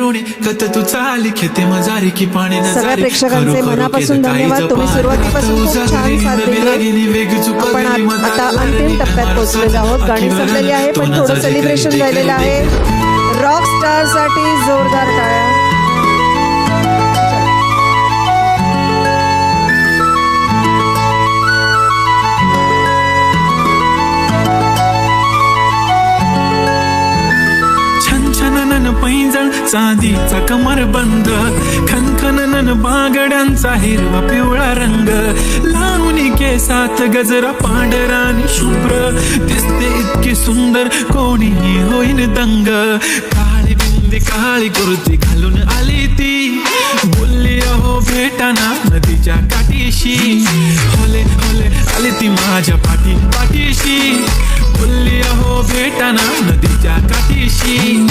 करुणे कत तू चाली खेते मजारी की पाणी सगळ्या प्रेक्षकांचे मनापासून धन्यवाद. तुम्ही सुरुवातीपासून खूप छान साथ दिली. आपण आता अंतिम टप्प्यात पोहोचलेलो आहोत. गाणी संपलेली आहे पण थोडं सेलिब्रेशन झालेलं आहे. रॉक स्टार साठी जोरदार टाळ्या. पैंजण चांदीचा कमर बंद खनखनन बागड्यांचा हिरवा पिवळा रंग लावणी केसात गजरा पांढरा आणि शुभ्र दिसते इतकी सुंदर कोणीही होईन दंग. काळी बिंदी काळी कुर्ती घालून आली ती बोलली अहो भेटाना नदीच्या काठीशी होले होले आली ती माझ्या पाठीशी बोलली अहो भेटाना नदीच्या काठीशी.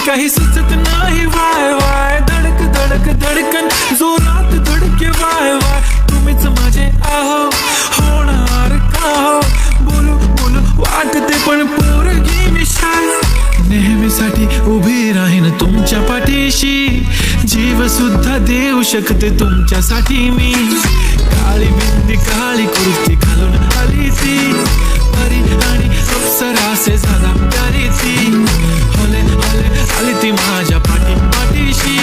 काही सुचत नाही वाय वाय धडक धडक धडकन जोरात धडके वाय वाय तुम्हीच माझे आहो होणार का हो बोलू बोलू वाटते पण पोरगी मी शाय नेहमीसाठी उभी राहीन तुमच्या पाठीशी जीव सुद्धा देऊ शकते तुमच्यासाठी मी. काळी बिंदी काळी कुर्ती घालून आली ती परी आणि अप्सरासे झाला प्यारी ती होले होले आली ती माझ्या पाठीशी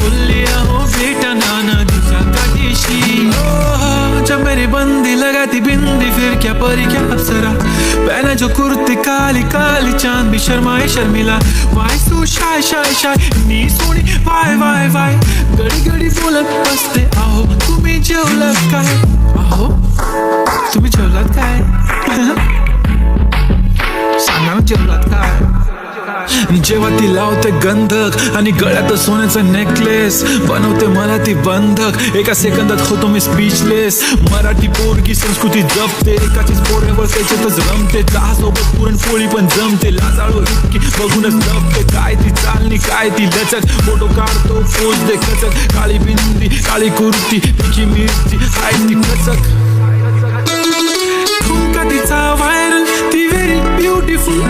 बोलली अहो भेटना नदीच्या काठीशी. जब मेरी बंदी लगाती बिंदी फिर क्या परी क्या अप्सरा पहने जो कुर्ती काली काली चांद भी शर्माए शर्मिला वाय सू शाय शाय शाय नी सोनी वाय वाय वाय गडी गडी बोलत बसते अहो तुम्ही जेवलात काय अहो तुम्ही जेवलात काय सांगा जेवलात काय. जेव्हा ती लावते गंधक आणि गळ्यात सोन्याचा नेकलेस बनवते मला ती बंधक एका सेकंदात होतो मी स्पीचलेस. मराठी पोरगी संस्कृती जपते एकाचीच पोऱ्यावर त्याच्यातच रमते चहासोबत पुरणपोळी पण जमते लाजाळू इतकी बघूनच लपते काय ती चालणी काय ती लचक फोटो काढतो पोज दे खचक काळी बिंदी काळी कुर्ती तिची मिरची हाय ती खचक ठुमका तिचा व्हायरल ती व्हेरी ब्युटिफुल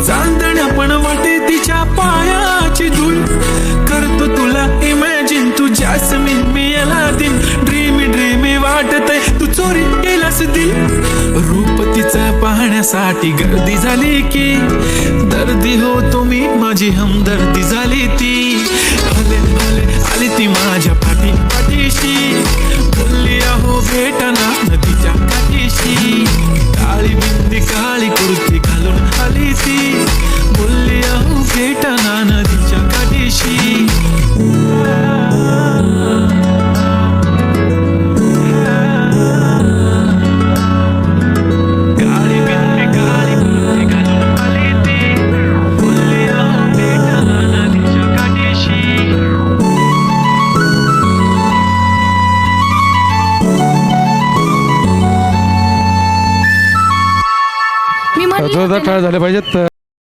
चांदण्या पण वाटे तिच्या पायाची धूळ करतो तुला इमॅजिन तू जॅस्मिन मी अलादीन ड्रीमी ड्रीमी वाटतय तू चोरी केलास दिल. रूप तिचं पाहण्यासाठी गर्दी झाली की दर्दी हो तुम्ही माझी हमदर्दी झाली ती हले हले आली ती माझ्या पाठीशी बोलली अहो भेटना नदीच्या काठीशी. काळी बिंदी काळी कुर्ती घालून आली ती बोलली अहो भेटना नदीच्या काठीशी. काळी बिंदी काळी कुर्ती घालून आली ती बोलली अहो भेटना नदीच्या काठीशी. जोरदार टाळ झाले पाहिजेत.